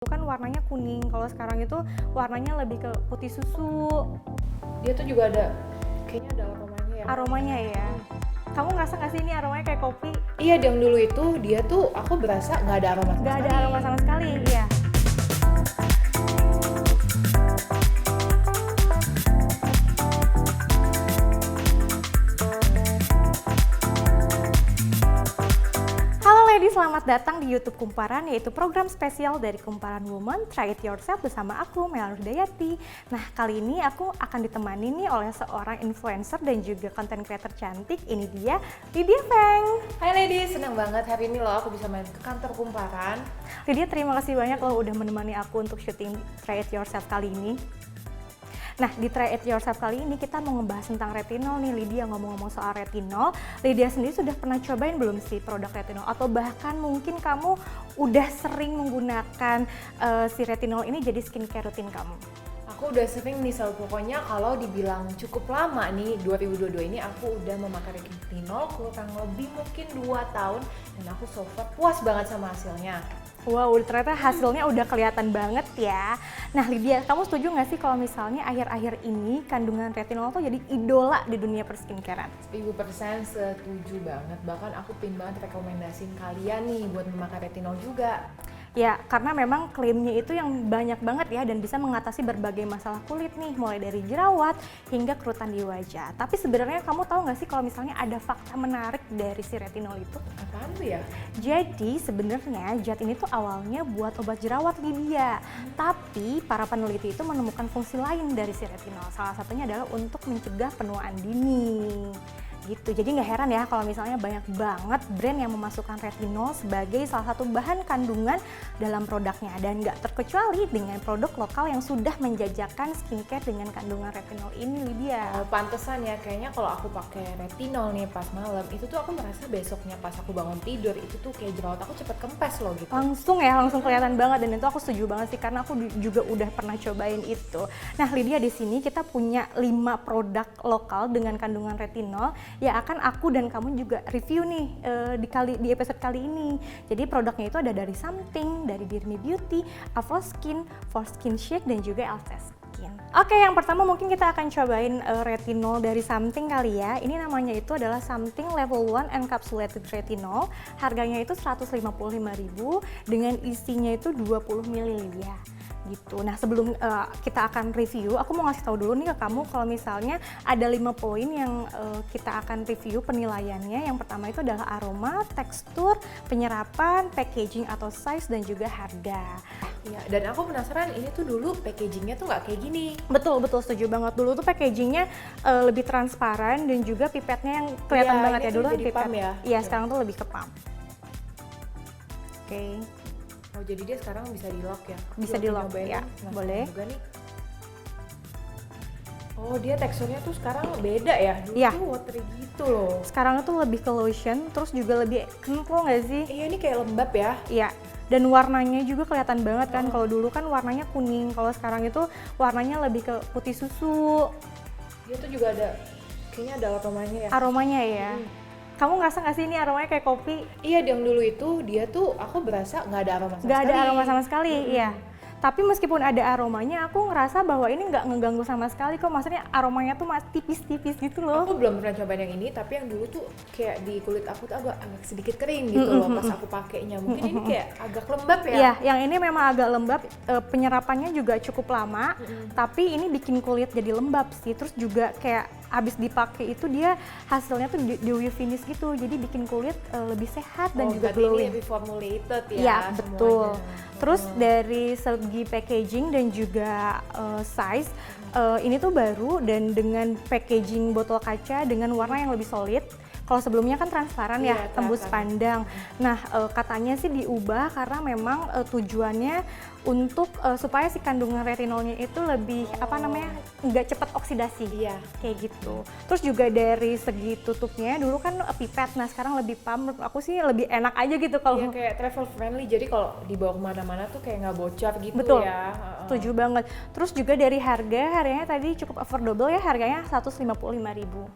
Itu kan warnanya kuning, kalau sekarang itu warnanya lebih ke putih susu. Dia tuh juga ada, kayaknya ada aromanya ya. Aromanya ya. Kamu ngerasa nggak sih ini aromanya kayak kopi? Iya, yang dulu itu dia tuh aku berasa nggak ada aroma sama Nggak ada sekali. aroma sama sekali, iya. Halo ladies, selamat datang di YouTube Kumparan, yaitu program spesial dari Kumparan Woman, Try It Yourself bersama aku, Melanie Hidayati. Nah, kali ini aku akan ditemani nih oleh seorang influencer dan juga content creator cantik. Ini dia, Lydia Feng. Hai ladies, senang banget hari ini loh aku bisa main ke kantor Kumparan. Lydia, terima kasih banyak loh udah menemani aku untuk syuting Try It Yourself kali ini. Nah, di Try It Yourself kali ini kita mau ngebahas tentang retinol nih, Lydia. Ngomong-ngomong soal retinol, Lydia sendiri sudah pernah cobain belum sih produk retinol? Atau bahkan mungkin kamu udah sering menggunakan si retinol ini jadi skincare rutin kamu? Aku udah sering nih, pokoknya kalau dibilang cukup lama nih, 2022 ini aku udah memakai retinol kurang lebih mungkin 2 tahun dan aku so far puas banget sama hasilnya. Wow, ternyata hasilnya udah kelihatan banget ya. Nah Lydia, kamu setuju nggak sih kalau misalnya akhir-akhir ini kandungan retinol tuh jadi idola di dunia perskincarean? 1000% setuju banget, bahkan aku pin banget rekomendasiin kalian nih buat memakai retinol juga. Ya, karena memang klaimnya itu yang banyak banget ya dan bisa mengatasi berbagai masalah kulit nih, mulai dari jerawat hingga kerutan di wajah. Tapi sebenarnya kamu tahu nggak sih kalau misalnya ada fakta menarik dari si retinol itu? Apaan tuh ya? Jadi sebenarnya zat ini tuh awalnya buat obat jerawat, Lydia. Tapi para peneliti itu menemukan fungsi lain dari si retinol. Salah satunya adalah untuk mencegah penuaan dini. Gitu. Jadi nggak heran ya kalau misalnya banyak banget brand yang memasukkan retinol sebagai salah satu bahan kandungan dalam produknya, dan nggak terkecuali dengan produk lokal yang sudah menjajakan skincare dengan kandungan retinol ini, Lydia. Oh, pantesan ya, kayaknya kalau aku pakai retinol nih pas malam itu tuh aku merasa besoknya pas aku bangun tidur itu tuh kayak jerawat aku cepet kempes loh gitu. Langsung kelihatan banget, dan itu aku setuju banget sih karena aku juga udah pernah cobain itu. Nah Lydia, di sini kita punya 5 produk lokal dengan kandungan retinol ya akan aku dan kamu juga review nih di episode kali ini. Jadi produknya itu ada dari Something, dari Dirmi Beauty, Avoskin, For Skin Shake, dan juga Elsa Skin. Oke, yang pertama mungkin kita akan cobain retinol dari Something kali ya. Ini namanya itu adalah Something Level 1 Encapsulated Retinol. Harganya itu 155.000 dengan isinya itu 20 ml ya. Gitu. Nah sebelum kita akan review, aku mau ngasih tahu dulu nih ke kamu kalau misalnya ada 5 poin yang kita akan review penilaiannya. Yang pertama itu adalah aroma, tekstur, penyerapan, packaging atau size, dan juga harga. Iya, dan aku penasaran ini tuh dulu packagingnya tuh nggak kayak gini. Betul, setuju banget. Dulu tuh packagingnya lebih transparan dan juga pipetnya yang kelihatan Iya, banget ini ya. tuh Dulu kan jadi pipet. pump ya? Iya, sekarang tuh lebih ke pump. Oke. Oh, jadi dia sekarang bisa di lock ya? Bisa Aku di-lock, nyobain ya. dong. Penasaran Boleh. juga nih. Oh, dia teksturnya tuh sekarang beda ya? Dulu Iya. tuh watery gitu loh. Sekarang itu lebih ke lotion, terus juga lebih kental nggak sih? Iya, ini kayak lembab ya? Iya, dan warnanya juga kelihatan banget kan. Kalau dulu kan warnanya kuning, kalau sekarang itu warnanya lebih ke putih susu. Dia tuh juga ada, kayaknya ada aromanya ya? Aromanya ya. Kamu ngerasa nggak sih ini aromanya kayak kopi? Iya, yang dulu itu dia tuh aku berasa nggak ada aroma sama Nggak sekali. ada aroma sama sekali, iya. Tapi meskipun ada aromanya, aku ngerasa bahwa ini nggak ngeganggu sama sekali kok. Maksudnya aromanya tuh masih tipis-tipis gitu loh. Aku belum pernah cobain yang ini, tapi yang dulu tuh kayak di kulit aku tuh agak sedikit kering gitu loh pas aku pakainya. Mungkin ini kayak agak lembab ya? Iya, yang ini memang agak lembab, penyerapannya juga cukup lama, tapi ini bikin kulit jadi lembab sih. Terus juga kayak abis dipakai itu dia hasilnya tuh dewy finish gitu, jadi bikin kulit lebih sehat dan juga berarti glowing. ini lebih formulated ya? Iya, betul. Semuanya. Terus dari segi packaging dan juga size, ini tuh baru dan dengan packaging botol kaca dengan warna yang lebih solid. Kalau sebelumnya kan transparan ya, Iya, tembus transparan. pandang. Nah, katanya sih diubah karena memang tujuannya untuk supaya si kandungan retinolnya itu lebih nggak cepat oksidasi. Iya. Kayak gitu. Terus juga dari segi tutupnya, dulu kan pipet, nah sekarang lebih pump. Menurut aku sih lebih enak aja gitu kalau. Iya, kayak travel friendly, jadi kalau dibawa kemana-mana tuh kayak nggak bocor gitu. Betul. Ya. Setuju banget. Terus juga dari harganya tadi cukup affordable ya, harganya 155.000.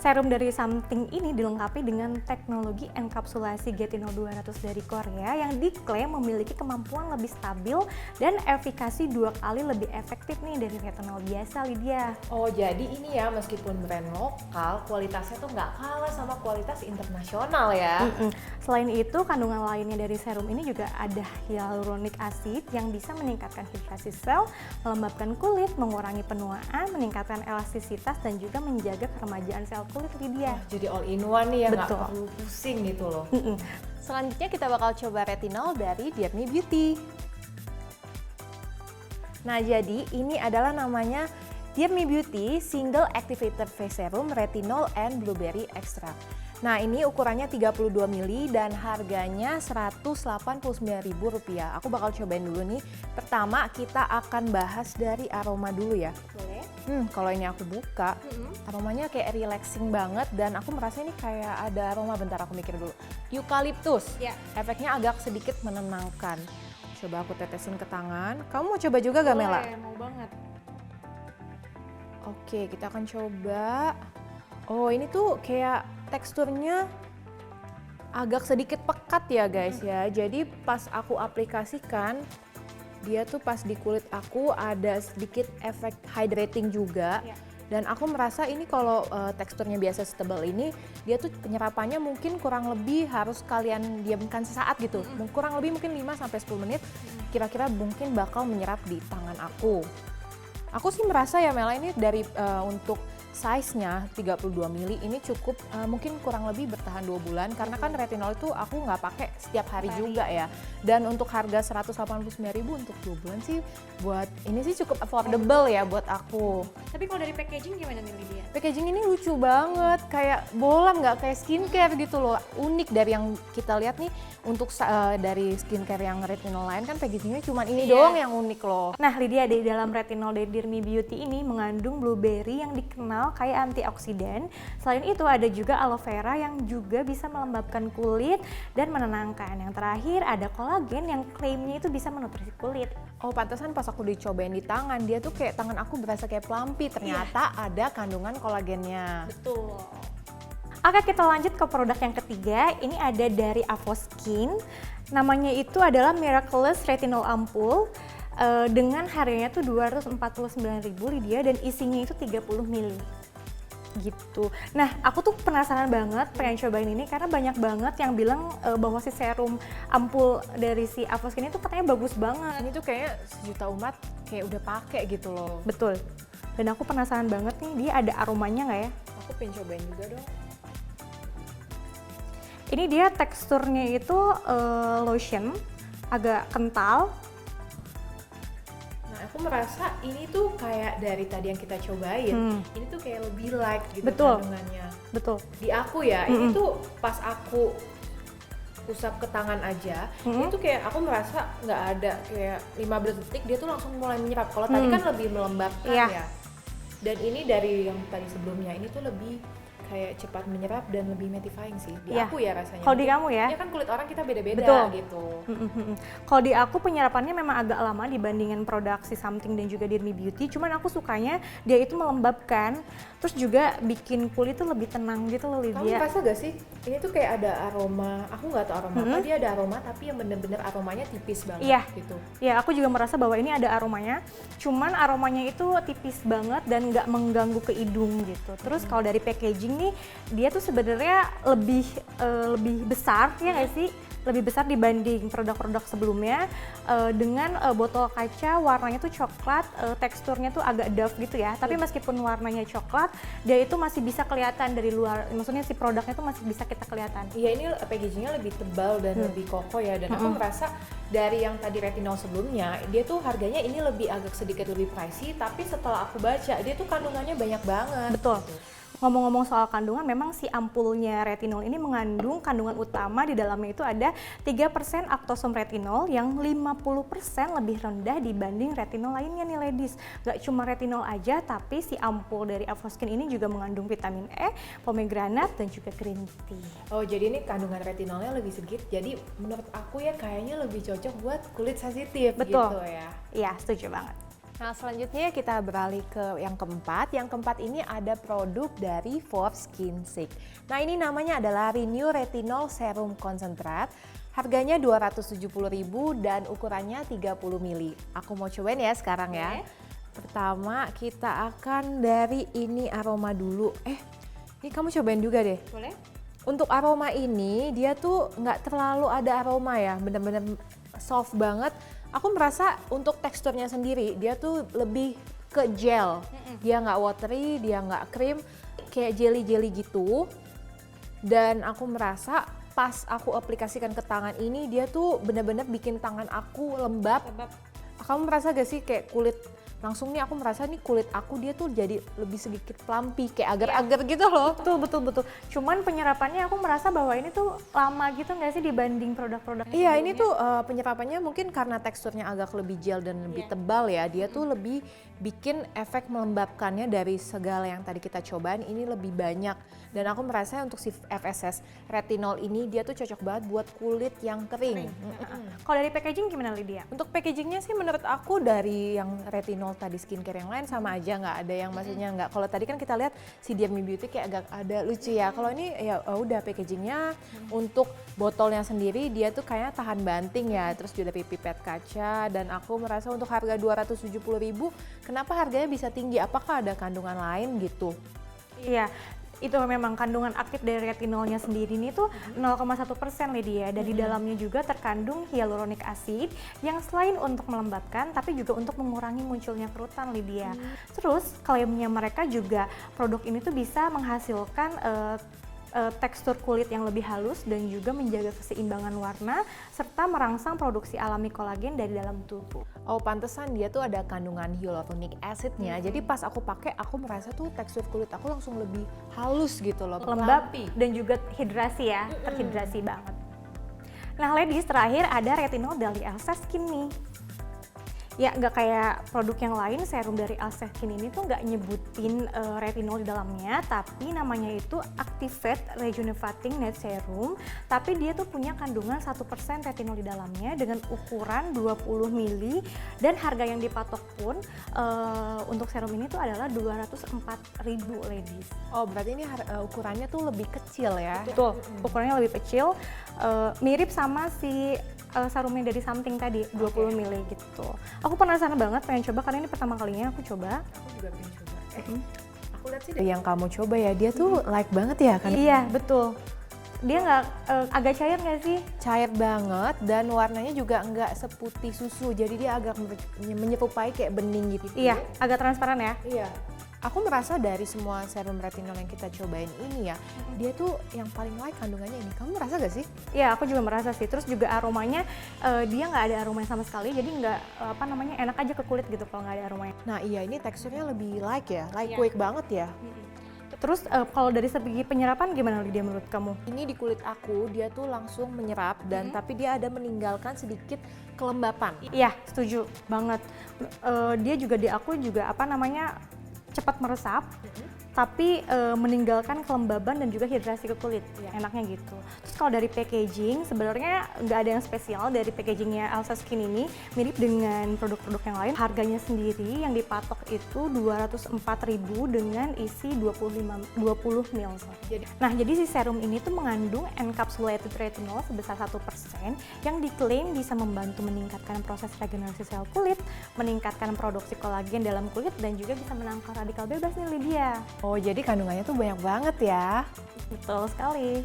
Serum dari Something ini dilengkapi dengan teknologi enkapsulasi Getinol 200 dari Korea yang diklaim memiliki kemampuan lebih stabil dan efikasi 2 kali lebih efektif nih dari retinol biasa, Lydia. Oh jadi ini ya, meskipun brand lokal, kualitasnya tuh nggak kalah sama kualitas internasional ya. Selain itu, kandungan lainnya dari serum ini juga ada hyaluronic acid yang bisa meningkatkan hidrasi sel, melembabkan kulit, mengurangi penuaan, meningkatkan elastisitas dan juga menjaga keremajaan sel kulit, Lydia. Jadi all in one nih ya, nggak Betul. perlu pusing gitu loh. Selanjutnya kita bakal coba retinol dari Dear Me Beauty. Nah, jadi ini adalah namanya Dear Me Beauty Single Activated Face Serum Retinol and Blueberry Extract. Nah, ini ukurannya 32 ml dan harganya Rp189.000. Aku bakal cobain dulu nih. Pertama, kita akan bahas dari aroma dulu ya. Boleh? Kalau ini aku buka, aromanya kayak relaxing banget dan aku merasa ini kayak ada aroma, bentar aku mikir dulu. Eukaliptus. Ya. Efeknya agak sedikit menenangkan. Coba aku tetesin ke tangan. Kamu mau coba juga gak, Mela? Boleh, mau banget. Oke, kita akan coba. Oh, ini tuh kayak teksturnya agak sedikit pekat ya guys ya. Jadi pas aku aplikasikan, dia tuh pas di kulit aku ada sedikit efek hydrating juga. Ya. Dan aku merasa ini kalau teksturnya biasa setebal ini, dia tuh penyerapannya mungkin kurang lebih harus kalian diamkan sesaat gitu. Kurang lebih mungkin 5-10 menit, kira-kira mungkin bakal menyerap di tangan aku. Aku sih merasa ya Mela, ini dari untuk size-nya 32 ml ini cukup mungkin kurang lebih bertahan 2 bulan karena kan retinol itu aku nggak pakai setiap hari juga ya. Dan untuk harga 189.000 untuk 2 bulan sih buat ini sih cukup affordable ya buat aku. Tapi kalau dari packaging gimana nih, Lydia? Packaging ini lucu banget, kayak bolam, nggak kayak skincare gitu loh. Unik dari yang kita lihat nih, untuk dari skincare yang retinol lain kan packagingnya cuma ini doang yang unik loh. Nah, Lydia, di dalam retinol dari Dear Me Beauty ini mengandung blueberry yang dikenal kayak antioksidan. Selain itu ada juga aloe vera yang juga bisa melembabkan kulit dan menenangkan. Yang terakhir ada kolagen yang klaimnya itu bisa menutrisi kulit. Oh, pantesan pas aku dicobain di tangan, dia tuh kayak tangan aku berasa kayak plumpy. Ternyata ada kandungan kolagennya. Betul. Oke, kita lanjut ke produk yang ketiga. Ini ada dari Avoskin. Namanya itu adalah Miraculous Retinol Ampul. Dengan harganya tuh 249.000 Lydia dan isinya itu 30 ml. Gitu. Nah, aku tuh penasaran banget pengen cobain ini karena banyak banget yang bilang bahwa si serum ampul dari si Avoskin itu katanya bagus banget. Ini tuh kayaknya sejuta umat kayak udah pakai gitu loh. Betul. Dan aku penasaran banget nih, dia ada aromanya nggak ya? Aku pengen cobain juga dong. Ini dia teksturnya itu lotion, agak kental. Nah aku merasa ini tuh kayak dari tadi yang kita cobain, ini tuh kayak lebih light gitu Betul. kandungannya. Betul. Di aku ya, ini tuh pas aku usap ke tangan aja, ini tuh kayak aku merasa nggak ada kayak 15 detik dia tuh langsung mulai menyerap. Kalau tadi kan lebih melembabkan Iya. ya. Dan ini dari yang tadi sebelumnya, ini tuh lebih kayak cepat menyerap dan lebih mattifying sih di Iya. aku ya rasanya. Kalau di kamu ya? Ya kan kulit orang kita beda-beda Betul. gitu. Kalau di aku penyerapannya memang agak lama dibandingin produk si Something dan juga Dear Me Beauty. Cuman aku sukanya dia itu melembabkan, terus juga bikin kulit tuh lebih tenang gitu loh, Kamu Lydia. rasa gak sih ini tuh kayak ada aroma, aku nggak tahu aroma apa, dia ada aroma tapi yang bener-bener aromanya tipis banget Iya. gitu. Ya, aku juga merasa bahwa ini ada aromanya. Cuman aromanya itu tipis banget dan nggak mengganggu ke hidung gitu. Terus kalau dari packaging nih, dia tuh sebenarnya lebih besar ya nggak sih? Lebih besar dibanding produk-produk sebelumnya, dengan botol kaca warnanya tuh coklat, teksturnya tuh agak dough gitu ya. Tapi meskipun warnanya coklat, dia itu masih bisa kelihatan dari luar. Maksudnya si produknya tuh masih bisa kita kelihatan. Iya, ini packagingnya lebih tebal dan lebih kokoh ya, dan aku merasa dari yang tadi retinol sebelumnya, dia tuh harganya ini lebih agak sedikit lebih pricey, tapi setelah aku baca dia tuh kandungannya banyak banget. Betul. Ngomong-ngomong soal kandungan, memang si ampulnya retinol ini mengandung kandungan utama di dalamnya itu ada 3% aktosum retinol yang 50% lebih rendah dibanding retinol lainnya nih ladies. Gak cuma retinol aja, tapi si ampul dari Avoskin ini juga mengandung vitamin E, pomegranat, dan juga green tea. Oh, jadi ini kandungan retinolnya lebih sedikit, jadi menurut aku ya kayaknya lebih cocok buat kulit sensitif Betul. gitu ya. Iya, setuju banget. Nah, selanjutnya kita beralih ke yang keempat. Yang keempat ini ada produk dari Forbes Skincare. Nah, ini namanya adalah Renew Retinol Serum Concentrate. Harganya 270.000 dan ukurannya 30 ml. Aku mau cobain ya sekarang ya. Pertama kita akan dari ini aroma dulu. Ini kamu cobain juga deh. Boleh? Untuk aroma ini dia tuh nggak terlalu ada aroma ya, bener-bener soft banget. Aku merasa untuk teksturnya sendiri dia tuh lebih ke gel. Dia nggak watery, dia nggak krim, kayak jelly-jelly gitu. Dan aku merasa pas aku aplikasikan ke tangan ini dia tuh bener-bener bikin tangan aku lembab. Kamu merasa gak sih kayak kulit langsung nih, aku merasa nih kulit aku dia tuh jadi lebih sedikit plumpy, kayak agar-agar gitu loh. Betul. Cuman penyerapannya aku merasa bahwa ini tuh lama gitu nggak sih dibanding produk-produk Iya, ini tuh penyerapannya mungkin karena teksturnya agak lebih gel dan lebih tebal ya. Dia tuh lebih bikin efek melembabkannya dari segala yang tadi kita cobain ini lebih banyak. Dan aku merasa untuk si FSS retinol ini dia tuh cocok banget buat kulit yang kering. Kalau dari packaging gimana Lydia? Untuk packagingnya sih menurut aku dari yang retinol tadi skincare yang lain sama aja, nggak ada yang maksudnya nggak. Kalau tadi kan kita lihat si Dear Me Beauty kayak agak ada lucu ya. Kalau ini ya udah packagingnya untuk botolnya sendiri dia tuh kayaknya tahan banting ya. Terus juga dari pipet kaca dan aku merasa untuk harga 270.000 kenapa harganya bisa tinggi? Apakah ada kandungan lain gitu? Iya, itu memang kandungan aktif dari retinolnya sendiri ini tuh 0,1% Lydia. Dan di dalamnya juga terkandung hyaluronic acid yang selain untuk melembabkan tapi juga untuk mengurangi munculnya kerutan Lydia. Terus klaimnya mereka juga produk ini tuh bisa menghasilkan tekstur kulit yang lebih halus dan juga menjaga keseimbangan warna serta merangsang produksi alami kolagen dari dalam tubuh. Oh, pantesan dia tuh ada kandungan hyaluronic acidnya. Jadi pas aku pakai aku merasa tuh tekstur kulit aku langsung lebih halus gitu loh. Lembab dan juga hidrasi ya, terhidrasi banget. Nah ladies, terakhir ada retinol dari Elsa Skin nih. Ya nggak kayak produk yang lain, serum dari Elsa Skin ini tuh nggak nyebutin retinol di dalamnya, tapi namanya itu Activate Rejuvenating Night Serum. Tapi dia tuh punya kandungan 1% retinol di dalamnya dengan ukuran 20 ml dan harga yang dipatok pun untuk serum ini tuh adalah 204.000 ladies. Oh, berarti ini ukurannya tuh lebih kecil ya? Betul, ukurannya lebih kecil, mirip sama si sarumnya dari Something tadi, 20 ml gitu. Aku penasaran banget pengen coba karena ini pertama kalinya aku coba. Aku juga pengen coba. Aku lihat sih Yang kamu coba ya, dia tuh light banget ya kan? Iya, betul. Dia nggak agak cair nggak sih? Cair banget dan warnanya juga nggak seputih susu, jadi dia agak menyerupai kayak bening gitu. Iya, agak transparan ya. Iya. Aku merasa dari semua serum retinol yang kita cobain ini ya, dia tuh yang paling light kandungannya ini. Kamu merasa gak sih? Iya, aku juga merasa sih. Terus juga aromanya dia nggak ada aromanya sama sekali, jadi nggak enak aja ke kulit gitu kalau nggak ada aromanya. Nah iya, ini teksturnya lebih light ya, lightweight banget ya. Terus kalau dari segi penyerapan gimana Lydia menurut kamu? Ini di kulit aku dia tuh langsung menyerap dan tapi dia ada meninggalkan sedikit kelembapan. Iya, setuju banget. Dia juga di aku juga cepat meresap, tapi meninggalkan kelembaban dan juga hidrasi ke kulit. Enaknya gitu. Terus kalau dari packaging, sebenarnya nggak ada yang spesial dari packagingnya Elsa Skin ini, mirip dengan produk-produk yang lain. Harganya sendiri yang dipatok itu 204.000 dengan isi 20 ml. Jadi si serum ini tuh mengandung encapsulated retinol sebesar 1% yang diklaim bisa membantu meningkatkan proses regenerasi sel kulit, meningkatkan produksi kolagen dalam kulit dan juga bisa menangkal radikal bebas nih Lydia. Oh, jadi kandungannya tuh banyak banget ya. Betul sekali.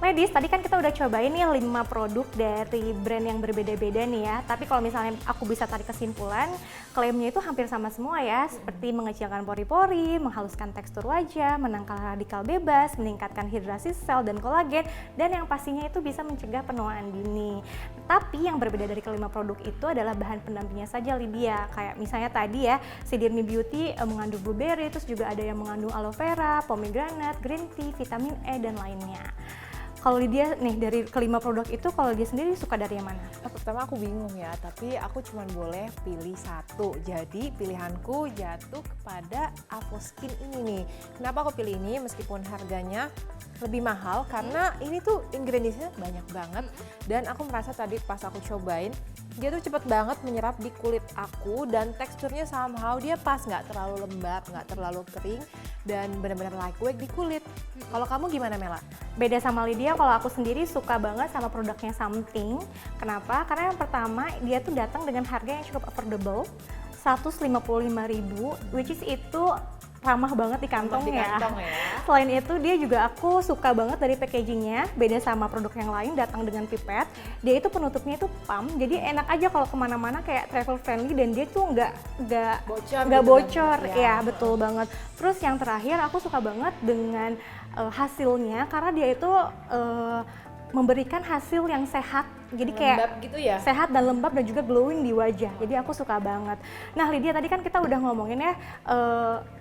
Ladies, tadi kan kita udah cobain nih 5 produk dari brand yang berbeda-beda nih ya. Tapi kalau misalnya aku bisa tarik kesimpulan, klaimnya itu hampir sama semua ya. Seperti mengecilkan pori-pori, menghaluskan tekstur wajah, menangkal radikal bebas, meningkatkan hidrasi sel dan kolagen, dan yang pastinya itu bisa mencegah penuaan dini. Tapi yang berbeda dari kelima produk itu adalah bahan pendampingnya saja Lydia. Kayak misalnya tadi ya, si Dear Me Beauty mengandung blueberry, terus juga ada yang mengandung aloe vera, pomegranate, green tea, vitamin E, dan lainnya. Kalau Lydia nih dari kelima produk itu, kalau dia sendiri suka dari yang mana? Pertama aku bingung ya, tapi aku cuma boleh pilih satu. Jadi pilihanku jatuh kepada Avoskin ini nih. Kenapa aku pilih ini meskipun harganya lebih mahal? Karena ini tuh ingredientsnya banyak banget. Dan aku merasa tadi pas aku cobain, dia tuh cepet banget menyerap di kulit aku dan teksturnya somehow dia pas, nggak terlalu lembab, nggak terlalu kering, dan benar-benar lightweight di kulit. Kalau kamu gimana, Mela? Beda sama Lydia, kalau aku sendiri suka banget sama produknya Something. Kenapa? Karena yang pertama dia tuh datang dengan harga yang cukup affordable, 155.000, which is itu ramah banget di kantong, Di kantong ya. Selain itu dia juga aku suka banget dari packagingnya, beda sama produk yang lain datang dengan pipet. Dia itu penutupnya itu pump, jadi enak aja kalau kemana-mana kayak travel friendly dan dia tuh nggak Bocor nggak gitu bocor, kan? ya betul banget. Terus yang terakhir aku suka banget dengan hasilnya karena dia itu memberikan hasil yang sehat, jadi kayak Lembab gitu ya? sehat dan lembab dan juga glowing di wajah. Jadi aku suka banget. Nah Lydia, tadi kan kita udah ngomongin ya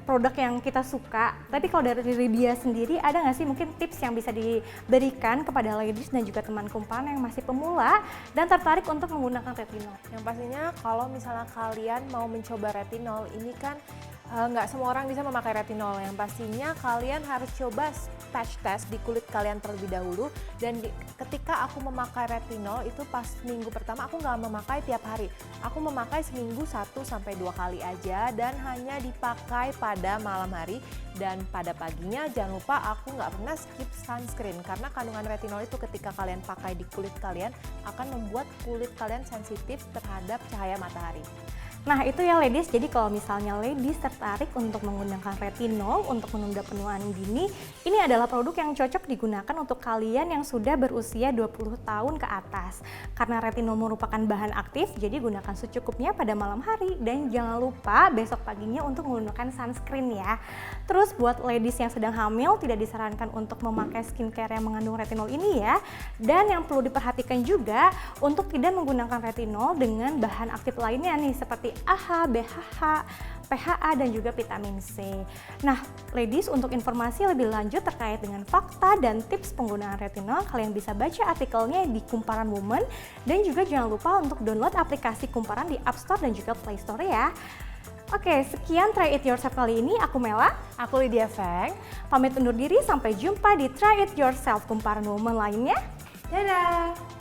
produk yang kita suka. Tapi kalau dari Lydia sendiri ada nggak sih mungkin tips yang bisa diberikan kepada ladies dan juga teman kumpulan yang masih pemula dan tertarik untuk menggunakan retinol? Yang pastinya kalau misalnya kalian mau mencoba retinol, ini kan nggak semua orang bisa memakai retinol. Yang pastinya kalian harus coba patch test di kulit kalian terlebih dahulu. Dan ketika aku memakai retinol itu pas minggu pertama aku nggak memakai tiap hari. Aku memakai seminggu 1-2 kali aja dan hanya dipakai pada malam hari. Dan pada paginya jangan lupa aku nggak pernah skip sunscreen karena kandungan retinol itu ketika kalian pakai di kulit kalian akan membuat kulit kalian sensitif terhadap cahaya matahari. Nah itu ya ladies, jadi kalau misalnya ladies tertarik untuk menggunakan retinol untuk menunda penuaan dini, ini adalah produk yang cocok digunakan untuk kalian yang sudah berusia 20 tahun ke atas. Karena retinol merupakan bahan aktif, jadi gunakan secukupnya pada malam hari dan jangan lupa besok paginya untuk menggunakan sunscreen ya. Terus buat ladies yang sedang hamil tidak disarankan untuk memakai skincare yang mengandung retinol ini ya. Dan yang perlu diperhatikan juga untuk tidak menggunakan retinol dengan bahan aktif lainnya nih seperti AHA, BHA, PHA dan juga vitamin C. Nah, ladies, untuk informasi lebih lanjut terkait dengan fakta dan tips penggunaan retinol, kalian bisa baca artikelnya di Kumparan Woman dan juga jangan lupa untuk download aplikasi Kumparan di App Store dan juga Play Store ya. Oke, sekian Try It Yourself kali ini. Aku Mela, Aku Lydia Feng. pamit undur diri, sampai jumpa di Try It Yourself Kumparan Woman lainnya. Dadah!